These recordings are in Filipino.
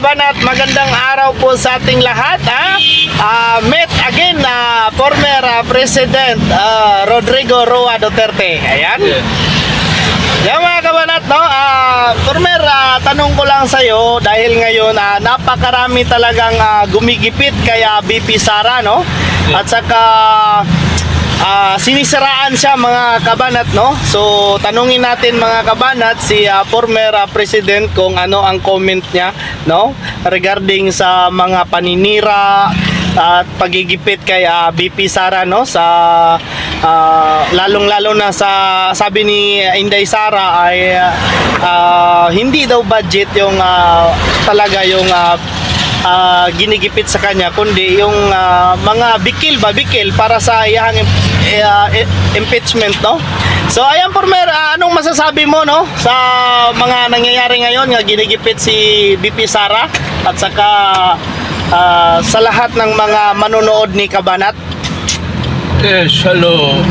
kabanat, magandang araw po sa ating lahat. Met again na former President Rodrigo Roa Duterte. Ayan. Yan mga kabanat, no? Former, tanong ko lang sa'yo dahil ngayon napakarami talagang gumigipit kaya BP Sara, no? At saka sinisiraan siya mga kabanat, no? So tanungin natin mga kabanat si former President kung ano ang comment niya, no? Regarding sa mga paninira at pagigipit kay BP Sara, no? Sa lalong-lalo na sa sabi ni Inday Sara ay hindi daw budget yung talaga yung ginigipit sa kanya, kundi yung mga bikil para sa iyang impeachment, no? So ayan former, anong masasabi mo, no, sa mga nangyayari ngayon nga ginigipit si BP Sara at saka sa lahat ng mga manonood ni Kabanat? Yes, hello.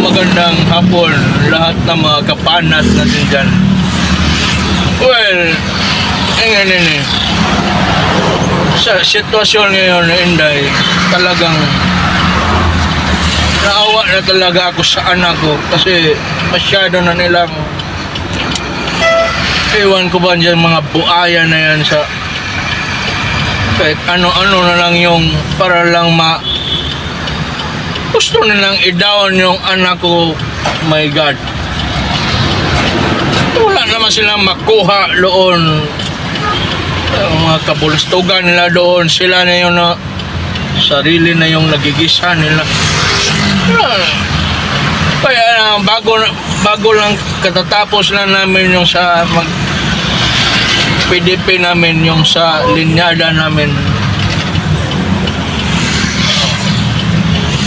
Magandang hapon lahat ng mga kapanat natin dyan. Well, ini sa sitwasyon ngayon na Inday, talagang naawa na talaga ako sa anak ko kasi masyado na nilang ewan ko ba dyan mga buaya na yan sa kahit ano-ano na lang yung para lang gusto nilang i-down yung anak ko. My God, wala naman silang makuha doon. Mga kabulastugan nila doon, sila na yung sarili na yung nagigisa nila. Kaya bago lang katatapos na namin yung sa PDP namin, yung sa linyada namin.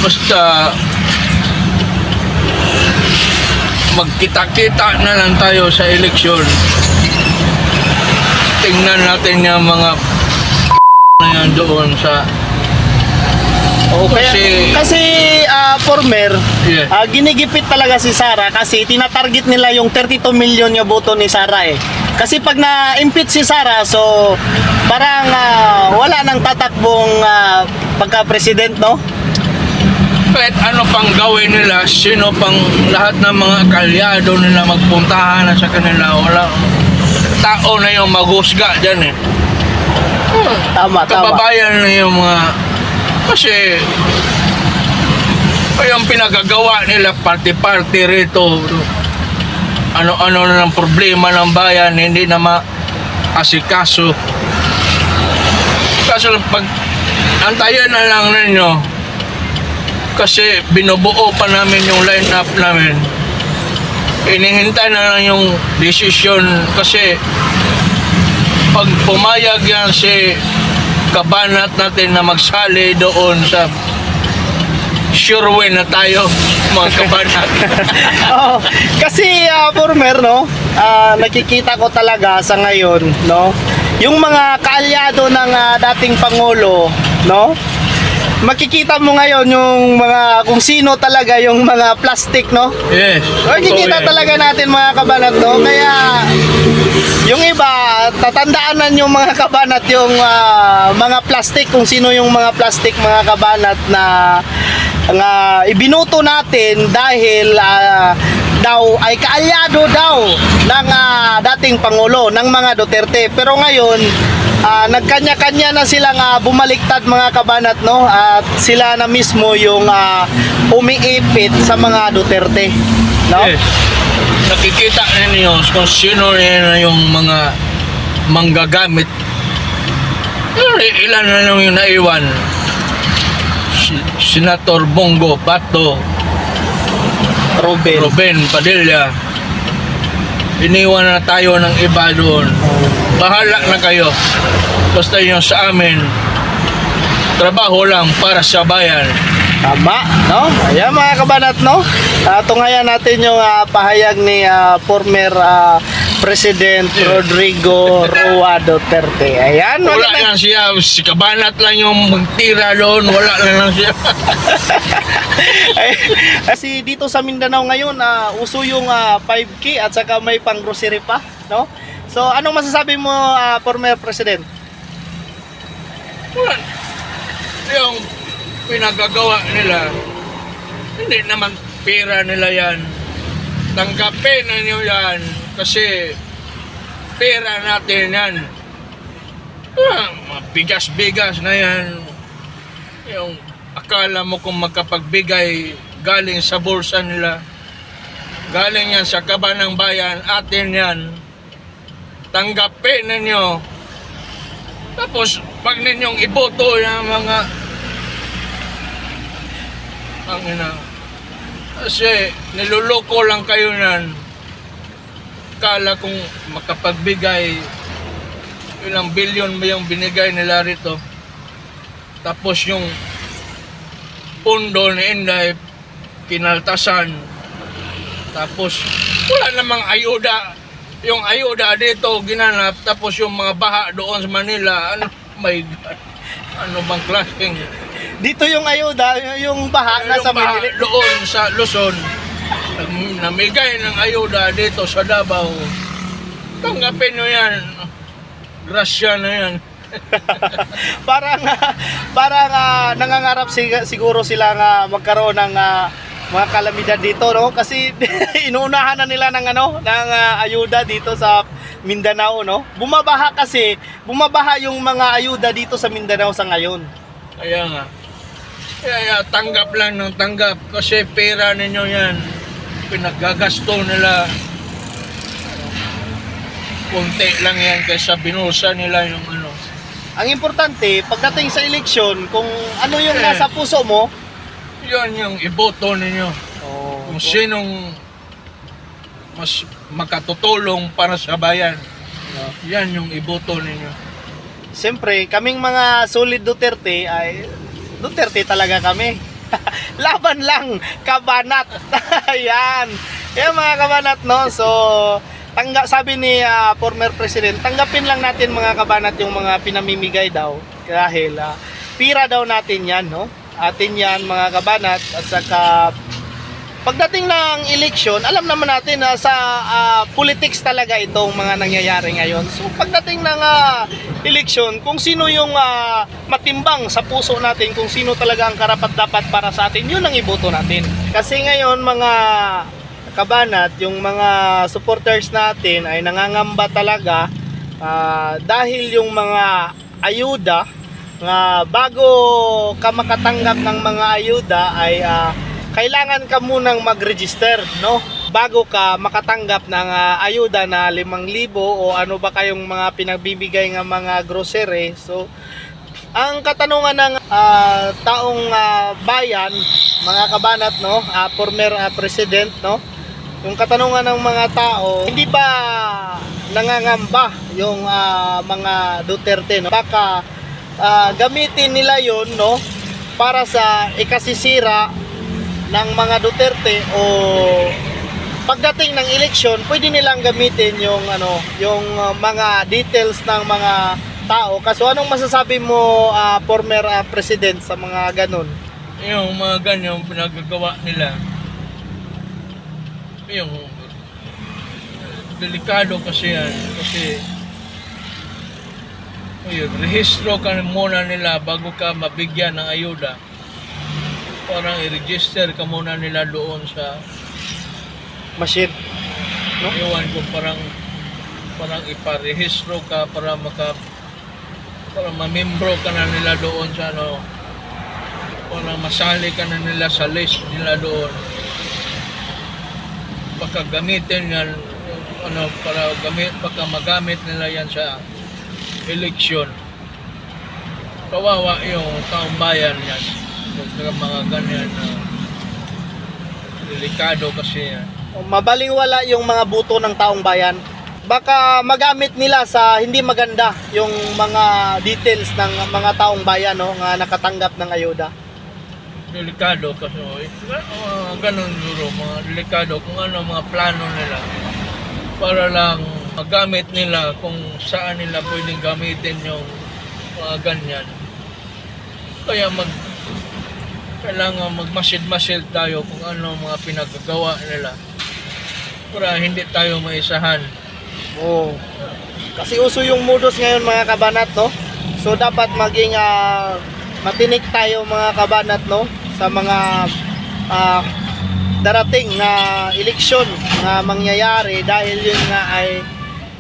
Basta magkita-kita na lang tayo sa eleksyon. Tingnan natin yung mga na yan doon sa Kasi former, yeah. Ginigipit talaga si Sara kasi tinatarget nila yung 32 million yung boto ni Sara eh. Kasi pag na-impeach si Sara, so parang wala nang tatakbong pagka-president, no? Kahit ano pang gawin nila, sino pang lahat ng mga kalyado nila magpuntahan na sa kanila, wala tao na yung maghusga dyan eh. Tama. Kababayan na yung mga kasi yung pinagagawa nila party-party rito, ano-ano na ng problema ng bayan hindi na maasikaso. Kaso pag antayan na lang ninyo kasi binubuo pa namin yung line-up namin, inihintay na lang yung desisyon kasi pag pumayag yan si kabanat natin na magsali doon sa sure win na tayo mga kabanat. Oo, kasi former, no, nakikita ko talaga sa ngayon, no, yung mga kaalyado ng dating Pangulo, no, makikita mo ngayon yung mga kung sino talaga yung mga plastic, no? Yes. Makikita talaga natin mga kabanat, no? Kaya yung iba, tatandaan yung mga kabanat yung mga plastic, kung sino yung mga plastic mga kabanat na ibinuto natin dahil daw ay kaalyado daw ng dating Pangulo, ng mga Duterte. Pero ngayon, nagkanya-kanya na silang bumaliktad mga kabanat, no? At sila na mismo yung umiipit sa mga Duterte, no? Yes. Nakikita ninyo kung sino na yung mga manggagamit. Ilan na lang yung naiwan. Senator Bongo Bato, Ruben Padilla. Iniwan na tayo ng iba doon. Bahala na kayo. Basta yung sa amin, trabaho lang para sa bayan. Tama, no? Ayan mga kabanat, no? Tungayan natin yung pahayag ni former President Rodrigo Roa Duterte. Ayan. Wala lang siya. Si kabanat lang yung magtira doon. Wala lang siya. Kasi dito sa Mindanao ngayon, uso yung 5K at saka may pang grocery pa, no? So, anong masasabi mo, former President? Wala. Yung pinagagawa nila, hindi naman pera nila yan. Tanggapin na niyo yan kasi pera natin yan. Bigas-bigas na yan. Yung akala mo kung magkapagbigay galing sa bulsa nila, galing yan sa kaban ng bayan, atin yan. Tanggapin ninyo. Tapos, pag ninyong iboto yung mga kasi niluloko lang kayo nan. Kala kung makapagbigay ilang bilyon ba yung binigay nila rito. Tapos yung pundo ni Inday kinaltasan. Tapos wala namang ayuda. Yung ayuda dito ginanap. Tapos yung mga baha doon sa Manila. Ano, my God. Ano bang klaseng? Dito yung ayuda, yung baha nasa Yung baha Manila. doon sa Luzon. Namigay ng ayuda dito sa Davao. Tanggapin nyo yan. Grasya na yan. parang nangangarap siguro sila nga magkaroon ng mga kalamidad dito, no? Kasi inuunahan na nila ng ayuda dito sa Mindanao, no? Bumabaha yung mga ayuda dito sa Mindanao sa ngayon. Kaya nga. Kaya tanggap lang ng tanggap kasi pera ninyo yan. Pinaggagasto nila. Kunti lang yan kaysa binulsa nila yung ano. Ang importante, pagdating sa eleksyon, kung ano yung Eh. nasa puso mo, Yan yung iboto ninyo. oh, Kung sinong mas makatutulong para sa bayan. Yan yung iboto ninyo. siyempre, kaming mga solid Duterte ay Duterte talaga kami. Laban lang, kabanat. Ayan. Yan mga kabanat, no? So, sabi ni former president, tanggapin lang natin mga kabanat yung mga pinamimigay daw. Dahil, pira daw natin yan, no? Atin yan mga kabanat. At saka, pagdating ng eleksyon, alam naman natin na sa politics talaga itong mga nangyayari ngayon. So pagdating ng eleksyon, kung sino yung matimbang sa puso natin, kung sino talaga ang karapat-dapat para sa atin, yun ang iboto natin. Kasi ngayon mga kabanat, yung mga supporters natin ay nangangamba talaga dahil yung mga ayuda nga bago ka makatanggap ng mga ayuda ay kailangan ka munang mag-register, no? Bago ka makatanggap ng ayuda na 5,000 o ano ba kayong mga pinagbibigay ng mga grocery. So, ang katanungan ng taong bayan, mga kabanat, no? Former president, no? Yung katanungan ng mga tao, hindi ba nangangamba yung mga Duterte, no? Baka gamitin nila yon, no? Para sa ikasisira ng mga Duterte o pagdating ng eleksyon, pwede nilang gamitin yung mga details ng mga tao. Kaso anong masasabi mo former president sa mga ganun? Yung mga ganyang pinagagawa nila, yung delikado kasi yan. Kasi yun, rehistro ka muna nila bago ka mabigyan ng ayuda. Parang i-register ka muna nila doon sa Machine. No? iwan ko, parang iparehistro ka para mamembro ka na nila doon sa para masali ka na nila sa list nila doon. Baka gamitin yan baka magamit nila yan sa eleksyon. Kawawa yung taong bayan yan. Mga ganyan delikado kasi yan. Mabalingwala yung mga buto ng taong bayan. Baka magamit nila sa hindi maganda yung mga details ng mga taong bayan, no, nga nakatanggap ng ayuda. Delikado kasi ganun duro, mga delikado kung ano mga plano nila para lang magamit nila kung saan nila pwedeng gamitin yung mga ganyan. Kaya kailangan magmasid-masid tayo kung ano mga pinagagawa nila para hindi tayo maisahan. Oh. Kasi uso yung modus ngayon mga kabanat, no? So dapat maging matinik tayo mga kabanat, no? Sa mga darating na eleksyon na mangyayari, dahil yun nga ay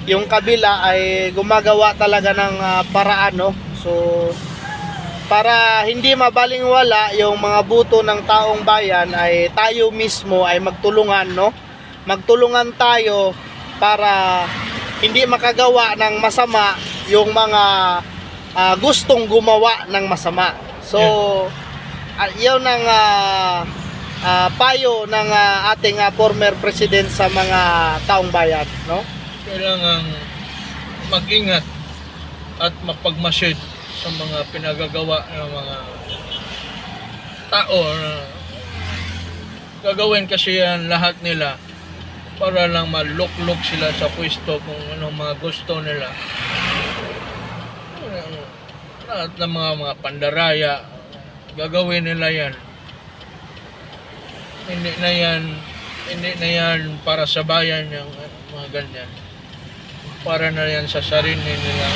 yung kabila ay gumagawa talaga ng paraan, no? So para hindi mabalingwala yung mga buto ng taong bayan, ay tayo mismo ay magtulungan, no? Magtulungan tayo para hindi makagawa ng masama yung mga gustong gumawa ng masama. So yun ang payo ng ating former president sa mga taong bayan, no? Kailangan mag-ingat at mapagmasid sa mga pinagagawa ng mga tao na gagawin kasi yan lahat nila para lang maluklok sila sa pwesto kung anong mga gusto nila. Lahat ng mga pandaraya, gagawin nila yan. Hindi na yan para sa bayan yung mga ganyan. Para na yan sa sarili nila.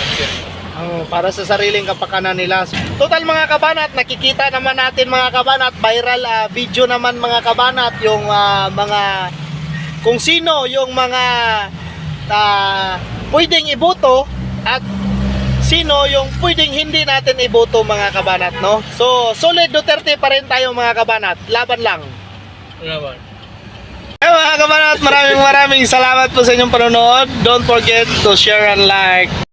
Para sa sariling kapakanan nila. Total mga kabanat, nakikita naman natin mga kabanat, viral video naman mga kabanat, yung mga kung sino yung mga pwedeng iboto at sino yung pwedeng hindi natin iboto mga kabanat, no? So solid Duterte pa rin tayo mga kabanat, laban lang. Laban. Mga kabanat, maraming salamat po sa inyong panonood. Don't forget to share and like.